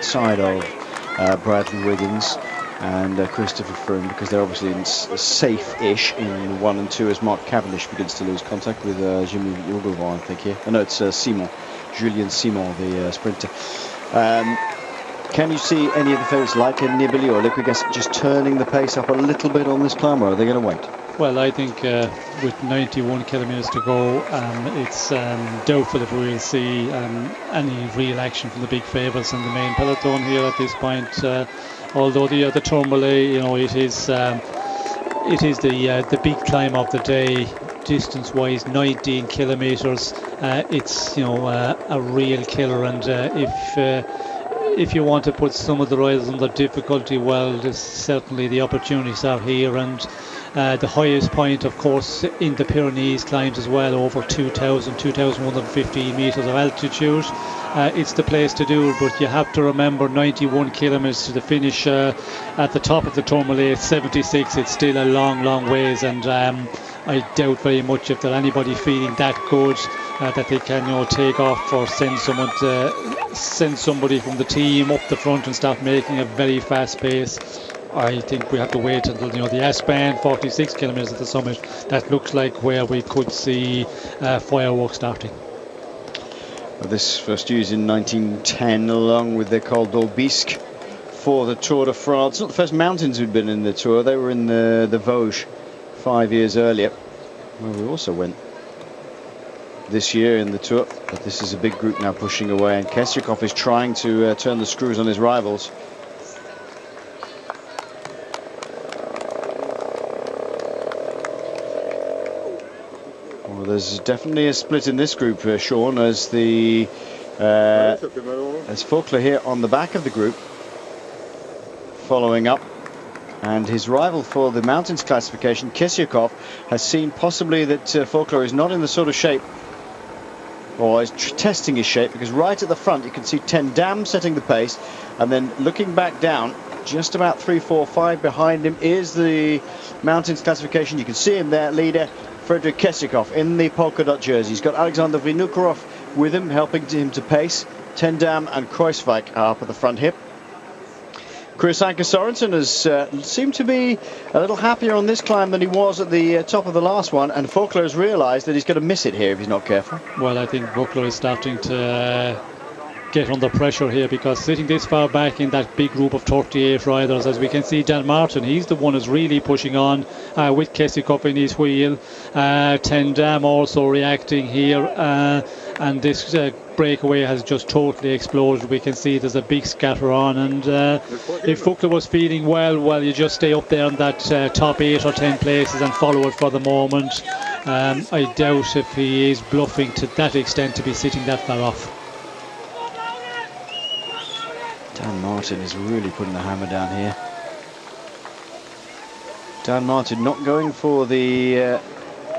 outside of Bradley Wiggins and Christopher Froome, because they're obviously safe-ish in 1 and 2 as Mark Cavendish begins to lose contact with Jimmy Yogovan, I think here. No, it's Julien Simon, the sprinter. Can you see any of the favourites like Nibali or Liquigas just turning the pace up a little bit on this climb, or are they going to wait? Well, I think with 91 kilometres to go, it's doubtful if we'll see any real action from the big favourites in the main peloton here at this point. Although the Tourmalet, it is the big climb of the day, distance-wise, 19 kilometres. It's a real killer, and if you want to put some of the riders under difficulty, well, there's certainly the opportunities are here, and the highest point, of course, in the Pyrenees climbs as well, over 2,115 metres of altitude. It's the place to do it, but you have to remember 91 kilometres to the finish at the top of the Tourmalet, 76. It's still a long ways, and I doubt very much if there's anybody feeling that good that they can take off or send somebody from the team up the front and start making a very fast pace. I think we have to wait until the S-Bahn, 46 kilometres at the summit. That looks like where we could see fireworks starting. Well, this first used in 1910 along with the Col d'Aubisque for the Tour de France. Not the first mountains who'd been in the Tour. They were in the Vosges 5 years earlier, where we also went this year in the Tour. But this is a big group now pushing away, and Kesyakov is trying to turn the screws on his rivals. Well, there's definitely a split in this group, Sean, as Faulkner here on the back of the group following up. And his rival for the mountains classification, Kesyakov, has seen possibly that Faulkner is not in the sort of shape, or is testing his shape, because right at the front you can see Ten Dam setting the pace, and then looking back down, just about 3, 4, 5 behind him is the mountains classification. You can see him there, leader Frederick Kesyakov in the polka dot jersey. He's got Alexander Vinokurov with him, helping him to pace. Ten Dam and Kruijswijk are up at the front here. Chris Anker Sorensen has seemed to be a little happier on this climb than he was at the top of the last one, and Faulkner has realised that he's going to miss it here if he's not careful. Well, I think Faulkner is starting to get under pressure here, because sitting this far back in that big group of 38 riders, as we can see, Dan Martin, he's the one who's really pushing on with Kesyakov in his wheel. Ten Dam also reacting here, and this breakaway has just totally exploded. We can see there's a big scatter on, and if Faulkner was feeling well, you just stay up there in that top 8 or 10 places and follow it for the moment. I doubt if he is bluffing to that extent to be sitting that far off. Dan Martin is really putting the hammer down here. Dan Martin not going for the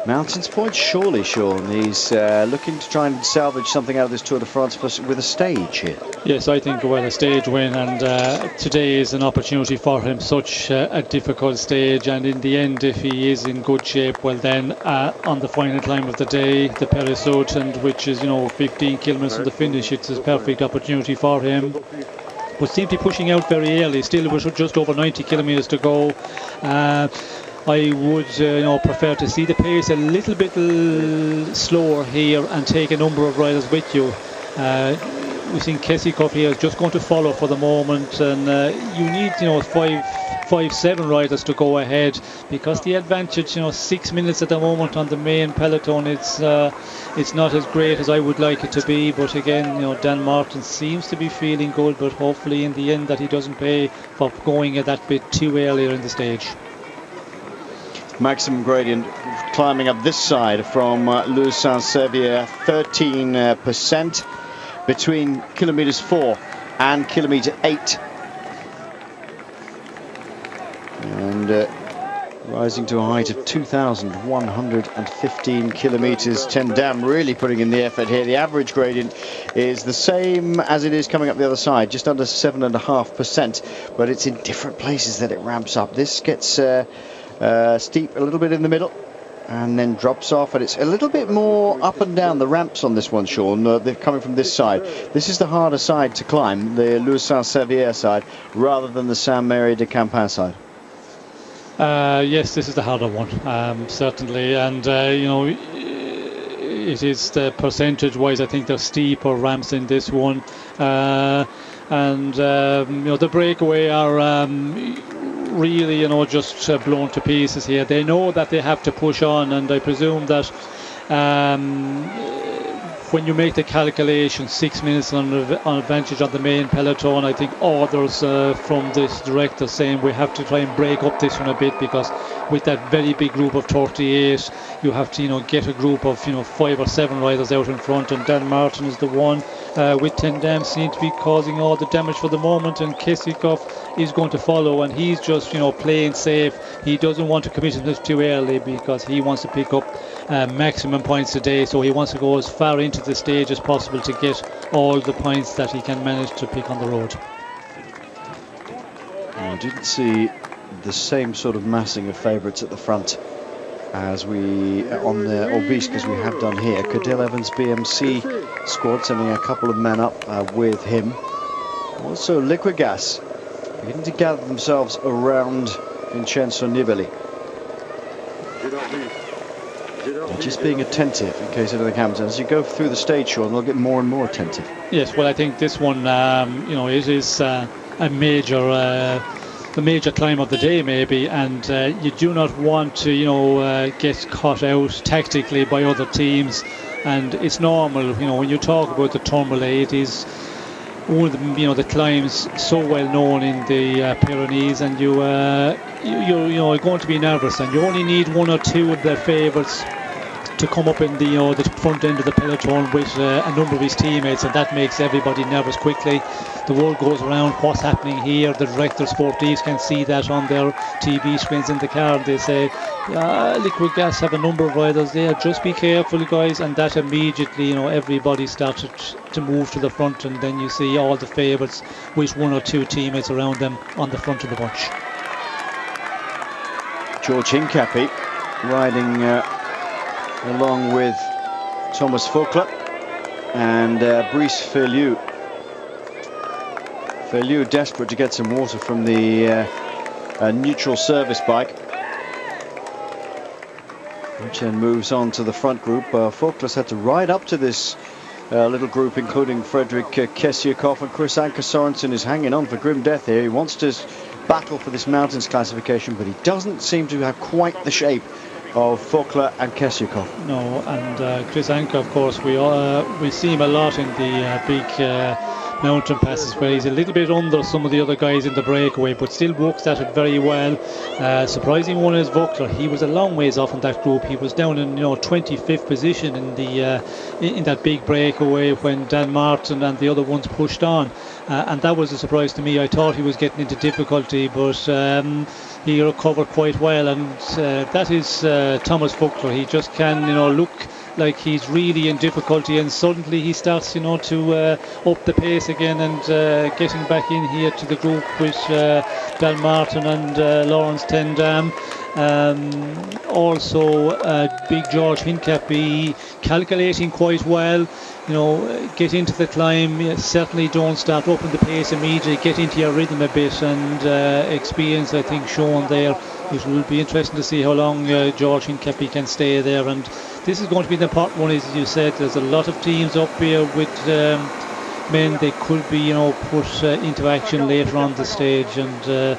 mountains point, surely, Sean. He's looking to try and salvage something out of this Tour de France with a stage here. Yes, I think, well, a stage win, and today is an opportunity for him. Such a difficult stage, and in the end, if he is in good shape, well then, on the final climb of the day, the Peresot, and which is 15 kilometres from the finish, it's a perfect opportunity for him. But seem to be pushing out very early. Still, we're just over 90 kilometres to go. I would prefer to see the pace a little bit slower here and take a number of riders with you. We've seen Kesyakov here is just going to follow for the moment, and you need 5, 7 riders to go ahead, because the advantage 6 minutes at the moment on the main peloton, it's not as great as I would like it to be. But again, Dan Martin seems to be feeling good, but hopefully in the end that he doesn't pay for going a that bit too earlier in the stage. Maximum gradient climbing up this side from Luz Saint-Sevier, 13% between kilometers 4 and kilometer 8, and rising to a height of 2,115 kilometers. Ten Dam really putting in the effort here. The average gradient is the same as it is coming up the other side, just under 7.5%, but it's in different places that it ramps up. This gets steep a little bit in the middle, and then drops off, and it's a little bit more up and down the ramps on this one, Sean. They're coming from this side. This is the harder side to climb, the Louis Saint-Sevier side, rather than the Saint-Mary de Campan side. Yes, this is the harder one, certainly, and you know, it is the percentage-wise. I think there's steeper ramps in this one, and you know, the breakaway are really, you know, just blown to pieces here. They know that they have to push on, and I presume that when you make the calculation, 6 minutes on advantage on the main peloton, I think orders from this director saying we have to try and break up this one a bit, because with that very big group of 38, you have to, you know, get a group of, you know, 5 or 7 riders out in front, and Dan Martin is the one with 10 dams seem to be causing all the damage for the moment, and Kesikov is going to follow, and he's just, you know, playing safe. He doesn't want to commit himself too early, because he wants to pick up maximum points today, so he wants to go as far into the stage as possible to get all the points that he can manage to pick on the road. I didn't see the same sort of massing of favourites at the front as we on the Obisque as we have done here. Cadell Evans BMC squad sending a couple of men up with him. Also Liquigas beginning to gather themselves around Vincenzo Nibali. Just being attentive in case anything happens. As you go through the stage, Sean, they'll get more and more attentive. Yes, well, I think this one, you know, it is a major, the major climb of the day, maybe, and you do not want to, you know, get caught out tactically by other teams. And it's normal, you know, when you talk about the Tourmalet, it is one of the, you know, the climbs so well known in the Pyrenees, and you're going to be nervous, and you only need 1 or 2 of their favourites to come up in the, you know, the front end of the peloton with a number of his teammates, and that makes everybody nervous quickly. The world goes around, what's happening here? The directors sportifs can see that on their TV screens in the car, and they say, Liquigas have a number of riders there, just be careful, guys. And that immediately, you know, everybody started to move to the front, and then you see all the favourites with 1 or 2 teammates around them on the front of the bunch. George Hincapie riding along with Thomas Faulkner and Brice Feliu. Feliu desperate to get some water from the neutral service bike, which then moves on to the front group. Faulkner's had to ride up to this little group, including Frederick Kesiakov, and Chris Anker Sorensen is hanging on for grim death here. He wants to battle for this mountains classification, but he doesn't seem to have quite the shape of Faulkner and Kesiakov. No, and Chris Anker, of course, we see him a lot in the big mountain passes, where he's a little bit under some of the other guys in the breakaway, but still works at it very well. Surprising one is Faulkner. He was a long ways off in that group. He was down in, you know, 25th position in the in that big breakaway when Dan Martin and the other ones pushed on, and that was a surprise to me. I thought he was getting into difficulty, but he recovered quite well, and that is Thomas Faulkner. He just can, you know, look like he's really in difficulty, and suddenly he starts, you know, to up the pace again, and getting back in here to the group with Dan Martin and Lawrence Tendam. Also big George Hincapie calculating quite well, you know, get into the climb, certainly don't start up in the pace immediately, get into your rhythm a bit, and experience, I think, shown there. It will be interesting to see how long George Hincapie can stay there, and this is going to be the important one, as you said. There's a lot of teams up here with men they could be, you know, put into action later on the stage, and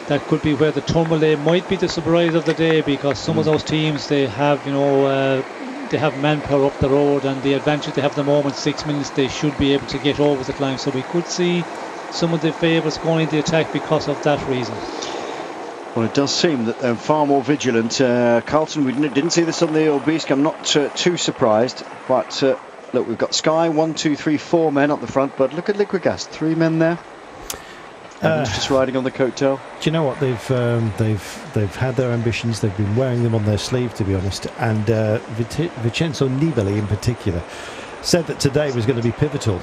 that could be where the Tourmalet might be the surprise of the day, because some of those teams, they have, you know, they have manpower up the road, and the advantage they have at the moment, 6 minutes, they should be able to get over the climb. So we could see some of the favourites going into the attack because of that reason. Well, it does seem that they're far more vigilant. Carlton, we didn't see this on the Obisque. I'm not too surprised, but look, we've got Sky, 1, 2, 3, 4 men up the front, but look at Liquigas, 3 men there. Just riding on the coattail. Do you know what, they've had their ambitions, they've been wearing them on their sleeve, to be honest, and Vincenzo Nibali in particular said that today was going to be pivotal.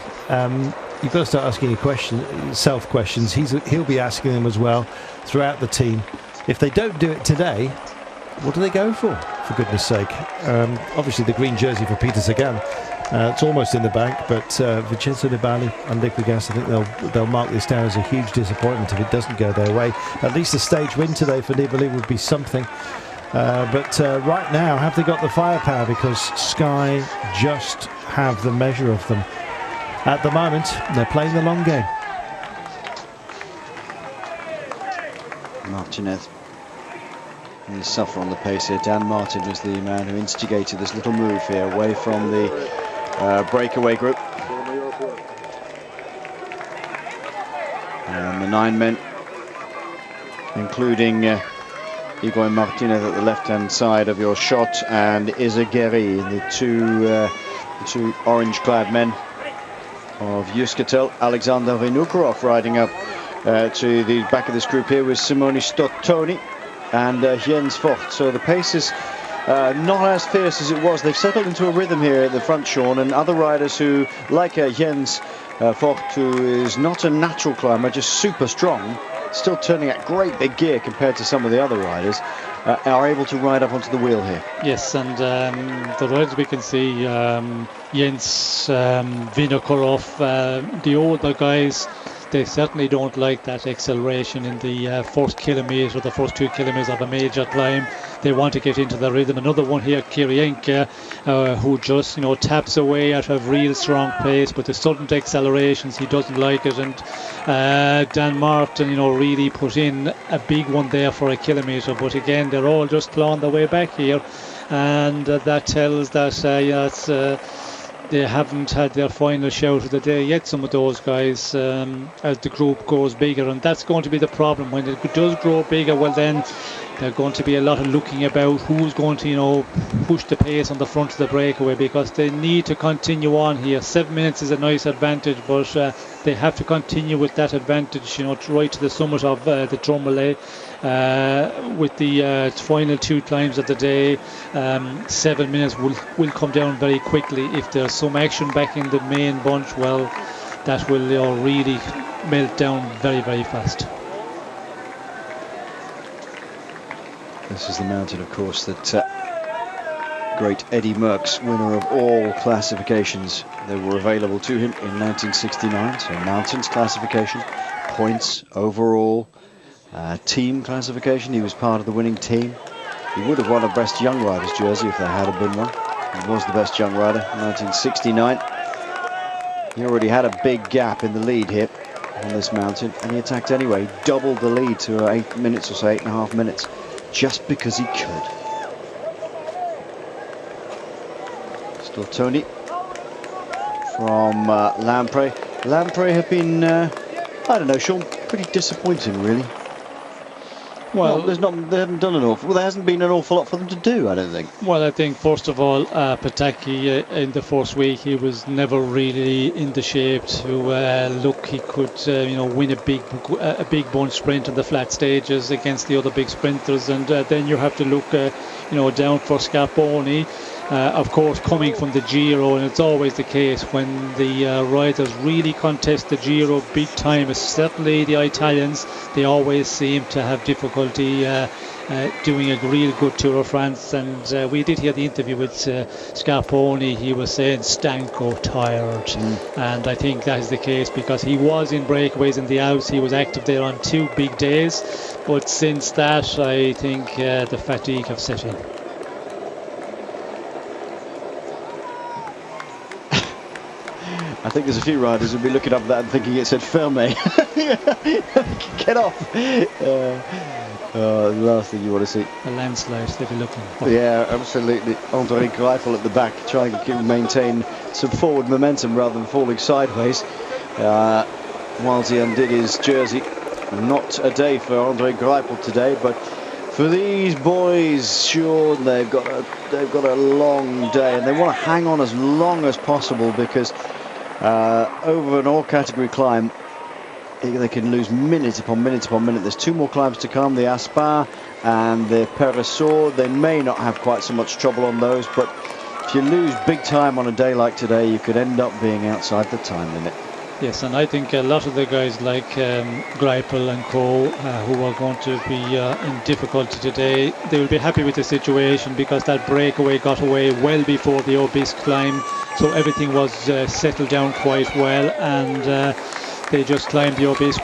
You've got to start asking yourself questions. He'll be asking them as well throughout the team. If they don't do it today, what do they go for? for goodness sake. Obviously the green jersey for Peter Sagan. It's almost in the bank, but Vincenzo Nibali and Liquid Gas, I think they'll mark this down as a huge disappointment if it doesn't go their way. At least a stage win today for Nibali would be something. But right now, have they got the firepower? Because Sky just have the measure of them. At the moment, they're playing the long game. Martinez. He'll suffer on the pace here. Dan Martin was the man who instigated this little move here away from the breakaway group. And the 9 men, including Igor Martinez at the left-hand side of your shot, and Izagiri, the two orange-clad men of Euskaltel. Alexander Vinokurov riding up to the back of this group here with Simone Stottoni and Jens Vogt. So the pace is not as fierce as it was. They've settled into a rhythm here at the front, Sean, and other riders who, like Jens Vogt, who is not a natural climber, just super strong, still turning at great big gear compared to some of the other riders, are able to ride up onto the wheel here. Yes, and the riders we can see, Jens, Vinokurov, the older guys, they certainly don't like that acceleration in the first kilometre, the first 2 kilometres of a major climb. They want to get into the rhythm. Another one here, Kirienka, who just, taps away at a real strong pace, but the sudden accelerations, he doesn't like it. And Dan Martin, really put in a big one there for a kilometre. But again, they're all just clawing their way back here, and that tells that they haven't had their final shout of the day yet, some of those guys, as the group goes bigger. And that's going to be the problem. When it does grow bigger, well then there's going to be a lot of looking about who's going to, push the pace on the front of the breakaway, because they need to continue on here. 7 minutes is a nice advantage, but they have to continue with that advantage, right to the summit of the Tourmalet. With the final 2 climbs of the day, 7 minutes will come down very quickly. If there's some action back in the main bunch, well, that will really melt down very, very fast. This is the mountain, of course, that great Eddie Merckx, winner of all classifications that were available to him in 1969. So mountains classification, points overall, team classification. He was part of the winning team. He would have won a Best Young Riders jersey if there had been one. He was the best young rider in 1969. He already had a big gap in the lead here on this mountain, and he attacked anyway. He doubled the lead to 8 minutes or so, 8.5 minutes, just because he could. Still Tony from Lamprey. Lamprey have been, I don't know, Sean, pretty disappointing, really. Well, they haven't done an awful. Well, there hasn't been an awful lot for them to do, I don't think. Well, I think first of all, Pataki in the first week, he was never really in the shape to look. He could, win a big bunch sprint on the flat stages against the other big sprinters, and then you have to look, down for Scarponi. Of course, coming from the Giro, and it's always the case when the riders really contest the Giro big time, certainly the Italians, they always seem to have difficulty doing a real good Tour of France. And we did hear the interview with Scarponi. He was saying Stanko tired, and I think that is the case, because he was in breakaways in the Alps. He was active there on 2 big days, but since that, I think the fatigue have set in. I think there's a few riders who'll be looking up that and thinking it said Ferme. Get off. The last thing you want to see. A landslide, they'll be looking. Yeah, absolutely. Andre Greifel at the back, trying to maintain some forward momentum rather than falling sideways. Whilst he undid his jersey. Not a day for Andre Greifel today, but for these boys, sure, they've got a long day, and they want to hang on as long as possible, because over an all-category climb, they can lose minute upon minute upon minute. There's 2 more climbs to come, the Aspar and the Peresor. They may not have quite so much trouble on those, but if you lose big time on a day like today, you could end up being outside the time limit. Yes, and I think a lot of the guys like Greipel and co, who are going to be in difficulty today, they will be happy with the situation because that breakaway got away well before the Obis climb, so everything was settled down quite well, and they just climbed the Obis